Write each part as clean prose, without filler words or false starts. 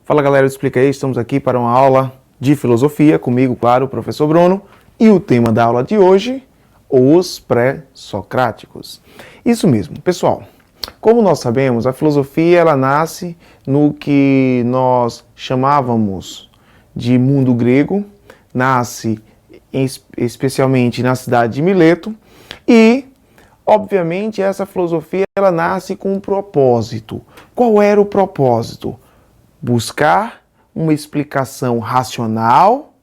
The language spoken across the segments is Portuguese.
Fala galera, Explica aí, estamos aqui para uma aula de filosofia, comigo, claro, o professor Bruno, e o tema da aula de hoje, os pré-socráticos. Isso mesmo, pessoal, como nós sabemos, a filosofia ela nasce no que nós chamávamos de mundo grego, nasce especialmente na cidade de Mileto, e obviamente essa filosofia ela nasce com um propósito. Qual era o propósito? Buscar uma explicação racional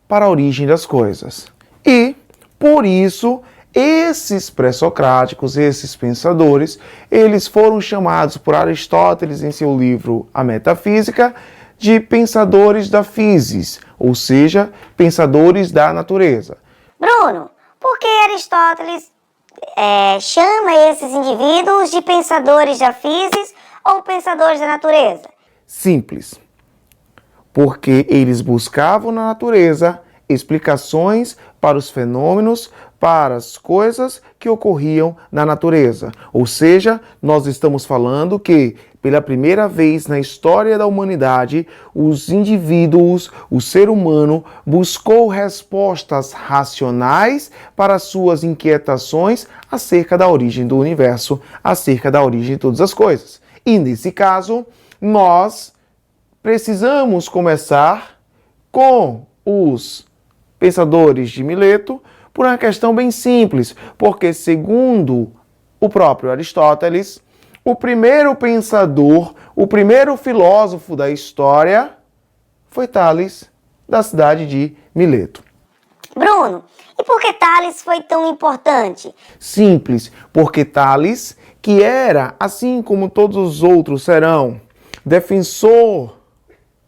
para a origem das coisas. E, por isso, esses pré-socráticos, esses pensadores, eles foram chamados por Aristóteles em seu livro A Metafísica de pensadores da physis, ou seja, pensadores da natureza. Bruno, por que Aristóteles chama esses indivíduos de pensadores da physis ou pensadores da natureza? Simples, porque eles buscavam na natureza explicações para os fenômenos, para as coisas que ocorriam na natureza. Ou seja, nós estamos falando que, pela primeira vez na história da humanidade, os indivíduos, o ser humano, buscou respostas racionais para suas inquietações acerca da origem do universo, acerca da origem de todas as coisas. E, nesse caso, nós precisamos começar com os pensadores de Mileto por uma questão bem simples, porque segundo o próprio Aristóteles, o primeiro pensador, o primeiro filósofo da história foi Tales, da cidade de Mileto. Bruno, e por que Tales foi tão importante? Simples, porque Tales, que era, assim como todos os outros serão, defensor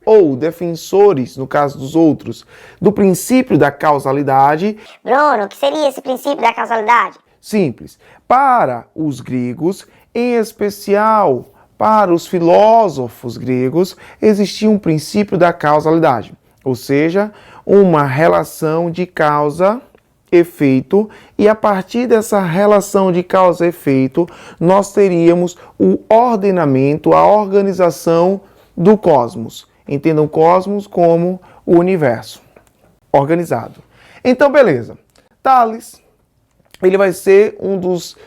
ou defensores, no caso dos outros, do princípio da causalidade. Bruno, o que seria esse princípio da causalidade? Simples. Para os gregos, em especial para os filósofos gregos, existia um princípio da causalidade, ou seja, uma relação de causa-efeito, e a partir dessa relação de causa-efeito, nós teríamos o ordenamento, a organização do cosmos. Entendam o cosmos como o universo organizado. Então, beleza. Tales, ele vai ser um dos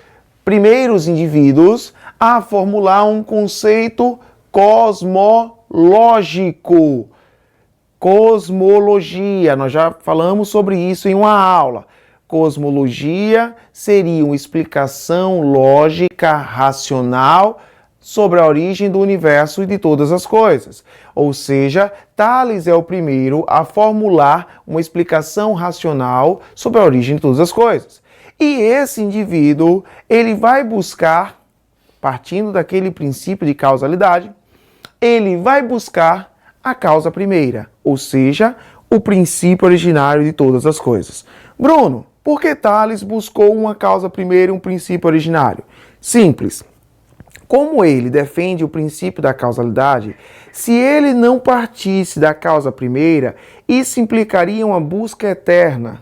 primeiros indivíduos a formular um conceito cosmológico. Cosmologia, nós já falamos sobre isso em uma aula. Cosmologia seria uma explicação lógica, racional, sobre a origem do universo e de todas as coisas. Ou seja, Tales é o primeiro a formular uma explicação racional sobre a origem de todas as coisas. E esse indivíduo, ele vai buscar, partindo daquele princípio de causalidade, ele vai buscar a causa primeira, ou seja, o princípio originário de todas as coisas. Bruno, por que Tales buscou uma causa primeira e um princípio originário? Simples. Como ele defende o princípio da causalidade, se ele não partisse da causa primeira, isso implicaria uma busca eterna,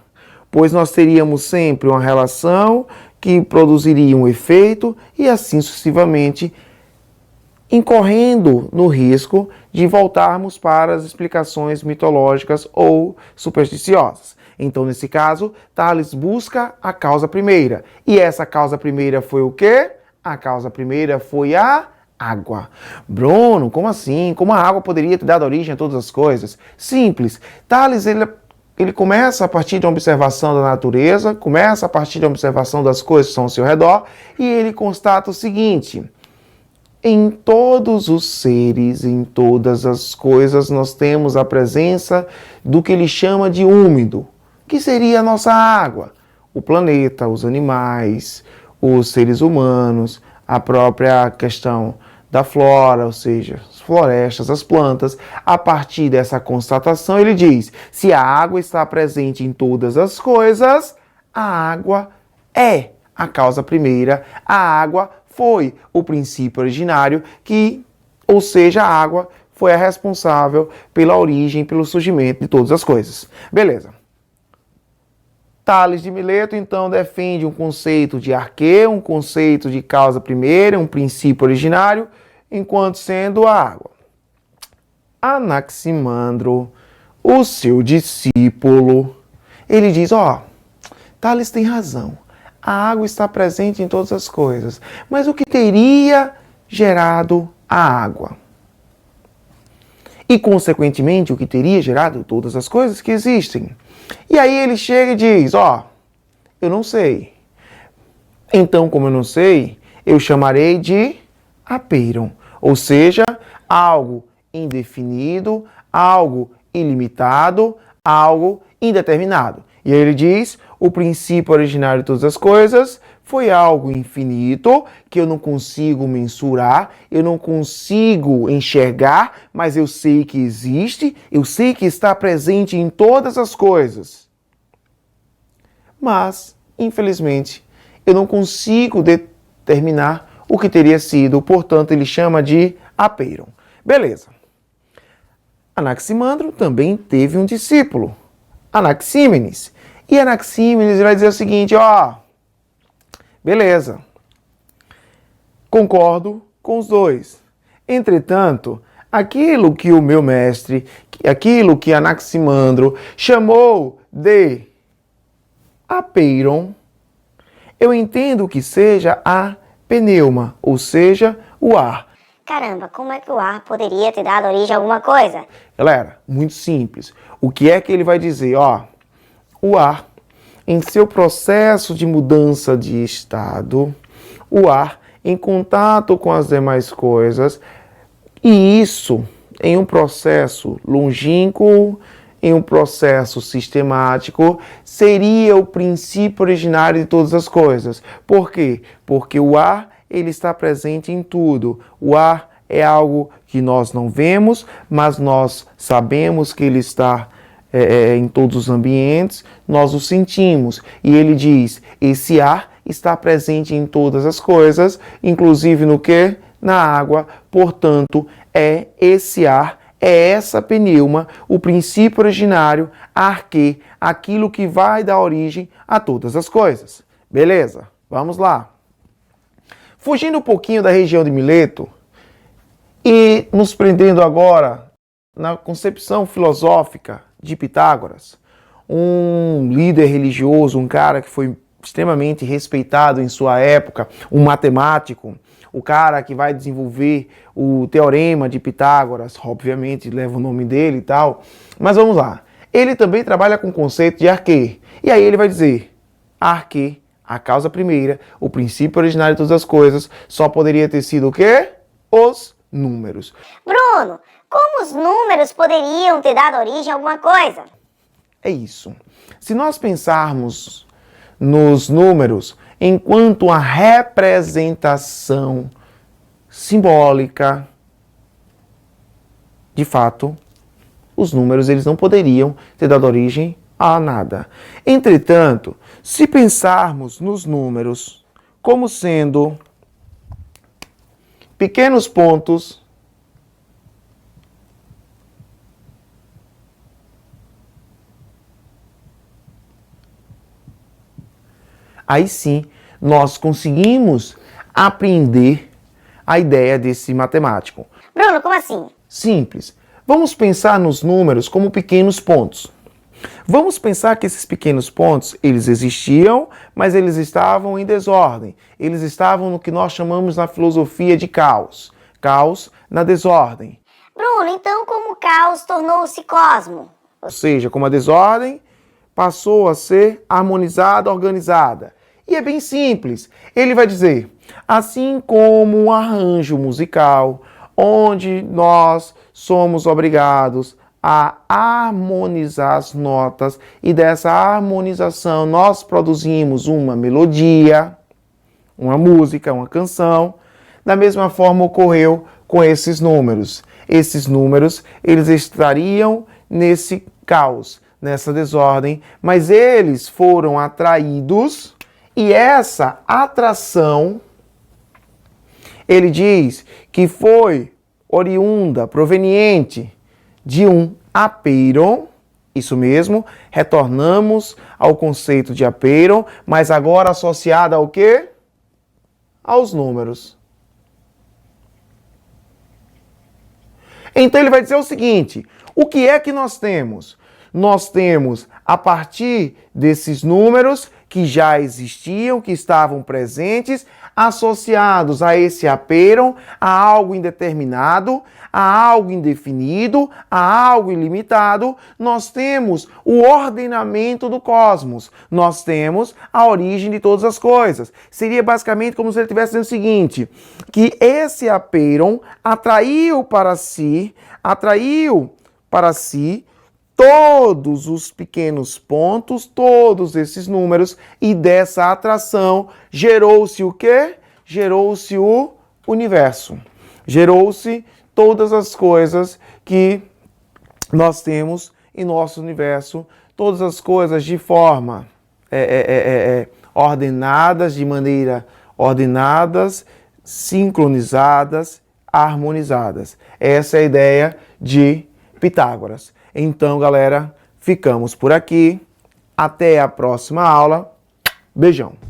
pois nós teríamos sempre uma relação que produziria um efeito e assim sucessivamente, incorrendo no risco de voltarmos para as explicações mitológicas ou supersticiosas. Então, nesse caso, Tales busca a causa primeira. E essa causa primeira foi o quê? A causa primeira foi a água. Bruno, como assim? Como a água poderia ter dado origem a todas as coisas? Simples. Tales, ele começa a partir de uma observação da natureza, começa a partir de uma observação das coisas que estão ao seu redor, e ele constata o seguinte: em todos os seres, em todas as coisas, nós temos a presença do que ele chama de úmido, que seria a nossa água. O planeta, os animais, os seres humanos, a própria questão da flora, ou seja, as florestas, as plantas. A partir dessa constatação, ele diz: se a água está presente em todas as coisas, a água é a causa primeira, a água foi o princípio originário, ou seja, a água foi a responsável pela origem, pelo surgimento de todas as coisas. Beleza. Tales de Mileto, então, defende um conceito de arquê, um conceito de causa primeira, um princípio originário, enquanto sendo a água. Anaximandro, o seu discípulo, ele diz, Tales tem razão. A água está presente em todas as coisas. Mas o que teria gerado a água? E, consequentemente, o que teria gerado todas as coisas que existem? E aí ele chega e diz, eu não sei. Então, como eu não sei, eu chamarei de apeiron. Ou seja, algo indefinido, algo ilimitado, algo indeterminado. E aí ele diz, o princípio originário de todas as coisas foi algo infinito, que eu não consigo mensurar, eu não consigo enxergar, mas eu sei que existe, eu sei que está presente em todas as coisas. Mas, infelizmente, eu não consigo determinar o que teria sido, portanto, ele chama de apeiron. Beleza. Anaximandro também teve um discípulo, Anaxímenes. E Anaxímenes vai dizer o seguinte, beleza, concordo com os dois. Entretanto, aquilo que o meu mestre, aquilo que Anaximandro chamou de apeiron, eu entendo que seja a pneuma, ou seja, o ar. Caramba, como é que o ar poderia ter dado origem a alguma coisa? Galera, muito simples. O que é que ele vai dizer? O ar, em seu processo de mudança de estado, o ar em contato com as demais coisas, e isso em um processo longínquo, em um processo sistemático, seria o princípio originário de todas as coisas. Por quê? Porque o ar, ele está presente em tudo. O ar é algo que nós não vemos, mas nós sabemos que ele está em todos os ambientes, nós o sentimos. E ele diz, esse ar está presente em todas as coisas, inclusive no quê? Na água. Portanto, é esse ar, é essa pneuma, o princípio originário, arquê, aquilo que vai dar origem a todas as coisas. Beleza? Vamos lá. Fugindo um pouquinho da região de Mileto e nos prendendo agora na concepção filosófica de Pitágoras, um líder religioso, um cara que foi extremamente respeitado em sua época, um matemático, o cara que vai desenvolver o teorema de Pitágoras, obviamente leva o nome dele e tal, mas vamos lá. Ele também trabalha com o conceito de arquê, e aí ele vai dizer, arquê, a causa primeira, o princípio originário de todas as coisas, só poderia ter sido o quê? Os números. Bruno, como os números poderiam ter dado origem a alguma coisa? É isso. Se nós pensarmos nos números enquanto a representação simbólica, de fato, os números eles não poderiam ter dado origem a nada. Entretanto, se pensarmos nos números como sendo pequenos pontos aí sim nós conseguimos apreender a ideia desse matemático. Bruno, como assim? Simples. Vamos pensar nos números como pequenos pontos. Vamos pensar que esses pequenos pontos, eles existiam, mas eles estavam em desordem. Eles estavam no que nós chamamos na filosofia de caos. Caos na desordem. Bruno, então como o caos tornou-se cosmo? Ou seja, como a desordem passou a ser harmonizada, organizada. E é bem simples. Ele vai dizer, assim como um arranjo musical, onde nós somos obrigados a harmonizar as notas e dessa harmonização nós produzimos uma melodia, uma música, uma canção. Da mesma forma ocorreu com esses números. Esses números, eles estariam nesse caos, nessa desordem, mas eles foram atraídos e essa atração, ele diz que foi oriunda, proveniente de um apeiron, isso mesmo, retornamos ao conceito de apeiron, mas agora associado ao quê? Aos números. Então ele vai dizer o seguinte, o que é que nós temos? Nós temos, a partir desses números que já existiam, que estavam presentes, associados a esse apeiron, a algo indeterminado, a algo indefinido, a algo ilimitado, nós temos o ordenamento do cosmos, nós temos a origem de todas as coisas. Seria basicamente como se ele estivesse dizendo o seguinte, que esse apeiron atraiu para si todos os pequenos pontos, todos esses números, e dessa atração gerou-se o quê? Gerou-se o universo. Gerou-se todas as coisas que nós temos em nosso universo, todas as coisas de forma ordenadas, de maneira ordenadas, sincronizadas, harmonizadas. Essa é a ideia de Pitágoras. Então, galera, ficamos por aqui. Até a próxima aula. Beijão.